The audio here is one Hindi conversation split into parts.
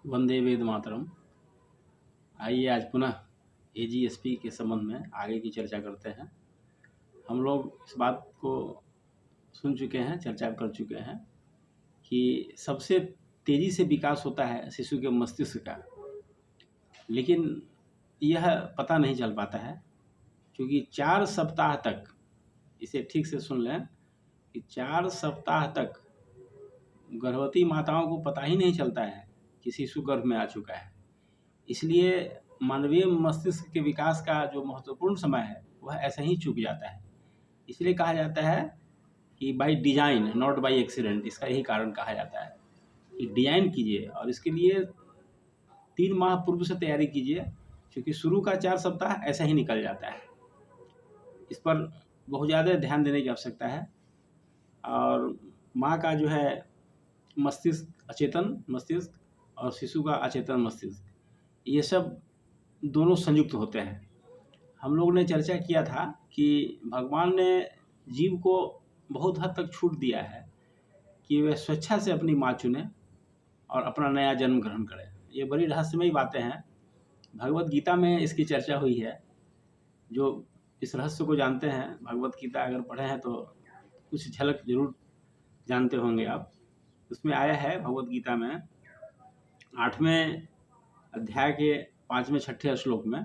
वंदे वेद मातरम। आइए आज पुनः एजीएसपी के संबंध में आगे की चर्चा करते हैं। हम लोग इस बात को सुन चुके हैं, चर्चा कर चुके हैं कि सबसे तेज़ी से विकास होता है शिशु के मस्तिष्क का, लेकिन यह पता नहीं चल पाता है क्योंकि 4 सप्ताह तक, इसे ठीक से सुन लें कि 4 सप्ताह तक गर्भवती माताओं को पता ही नहीं चलता है कि शिशु गर्भ में आ चुका है। इसलिए मानवीय मस्तिष्क के विकास का जो महत्वपूर्ण समय है वह ऐसे ही चूक जाता है। इसलिए कहा जाता है कि by design not by accident. इसका यही कारण कहा जाता है कि डिजाइन कीजिए और इसके लिए 3 माह पूर्व से तैयारी कीजिए, क्योंकि शुरू का 4 सप्ताह ऐसा ही निकल जाता है। इस पर बहुत ज़्यादा ध्यान देने की आवश्यकता है। और माँ का जो है मस्तिष्क, अचेतन मस्तिष्क और शिशु का अचेतन मस्तिष्क, ये सब दोनों संयुक्त होते हैं। हम लोगों ने चर्चा किया था कि भगवान ने जीव को बहुत हद तक छूट दिया है कि वह स्वेच्छा से अपनी माँ चुने और अपना नया जन्म ग्रहण करे। ये बड़ी रहस्यमयी बातें हैं। भगवत गीता में इसकी चर्चा हुई है। जो इस रहस्य को जानते हैं, भगवत गीता अगर पढ़े हैं तो कुछ झलक जरूर जानते होंगे आप। उसमें आया है भगवत गीता में 8वें अध्याय के 5वें 6ठे श्लोक में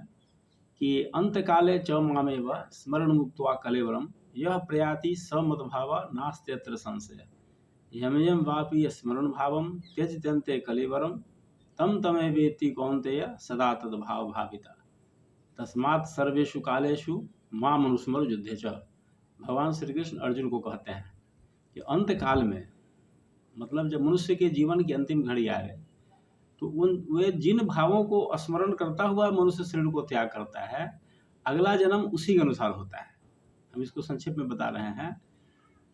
कि अंतकाले च मामेव स्मरण मुक्त्वा कलेवरम यह प्रयाति स मद्भाव नास्त्यत्र संशय यम यम वापि स्मरण भावम त्यजत्यन्ते कलेवरम तम तमेवेति कौन्तेय सदा तद्भाव भाविता तस्मात् सर्वेषु कालेषु मां मनुस्मर युद्धे च। भगवान श्री कृष्ण अर्जुन को कहते हैं कि अंत काल में, मतलब जब मनुष्य के जीवन की अंतिम घड़ी आए, तो वे जिन भावों को स्मरण करता हुआ मनुष्य शरीर को त्याग करता है, अगला जन्म उसी के अनुसार होता है। हम इसको संक्षेप में बता रहे हैं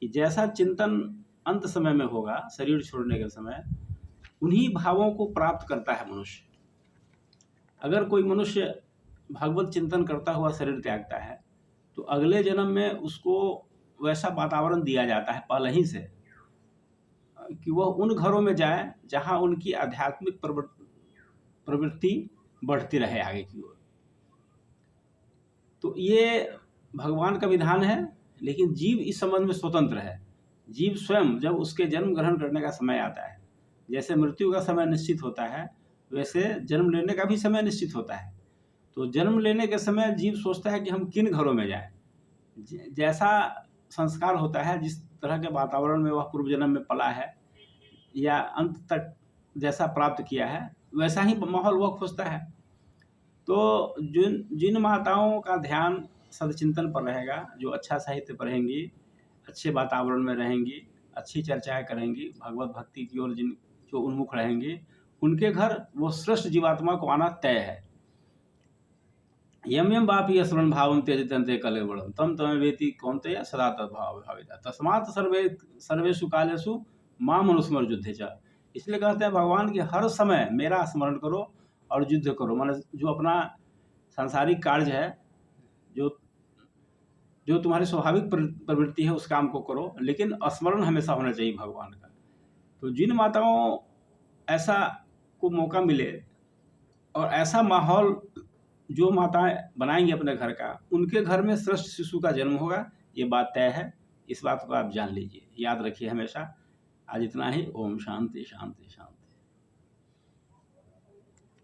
कि जैसा चिंतन अंत समय में होगा, शरीर छोड़ने के समय, उन्हीं भावों को प्राप्त करता है मनुष्य। अगर कोई मनुष्य भगवत चिंतन करता हुआ शरीर त्यागता है तो अगले जन्म में उसको वैसा वातावरण दिया जाता है पहले ही से कि वह उन घरों में जाए जहां उनकी आध्यात्मिक प्रवृत्ति बढ़ती रहे आगे की ओर। तो ये भगवान का विधान है, लेकिन जीव इस संबंध में स्वतंत्र है। जीव स्वयं जब उसके जन्म ग्रहण करने का समय आता है, जैसे मृत्यु का समय निश्चित होता है, वैसे जन्म लेने का भी समय निश्चित होता है। तो जन्म लेने के समय जीव सोचता है कि हम किन घरों में जाएं। जैसा संस्कार होता है, जिस तरह के वातावरण में वह पूर्व जन्म में पला है या अंत तक जैसा प्राप्त किया है, वैसा ही माहौल वह खोजता है। तो जिन माताओं का ध्यान सदचिंतन पर रहेगा, जो अच्छा साहित्य पढ़ेंगी, अच्छे वातावरण में रहेंगी, अच्छी चर्चाएं करेंगी, भगवत भक्ति की ओर जो उन्मुख रहेंगी, उनके घर वो श्रेष्ठ जीवात्मा को आना तय है। यम यम वापि स्मरण भावम त्यजत्यन्ते कलेवरम तम तमेवेति कौन्तेय सदा तद्भाव भाविता तस्मात् सर्वेषु कालेषु मां मनुस्मर युद्धे च। इसलिए कहते हैं भगवान कि हर समय मेरा स्मरण करो और युद्ध करो। माने जो अपना सांसारिक कार्य है, जो तुम्हारी स्वाभाविक प्रवृत्ति है, उस काम को करो, लेकिन स्मरण हमेशा होना चाहिए भगवान का। तो जिन माताओं ऐसा को मौका मिले और ऐसा माहौल जो माताएं बनाएंगी अपने घर का, उनके घर में श्रेष्ठ शिशु का जन्म होगा, ये बात तय है। इस बात को आप जान लीजिए, याद रखिए हमेशा। आज इतना ही। ओम शांति शांति शांति।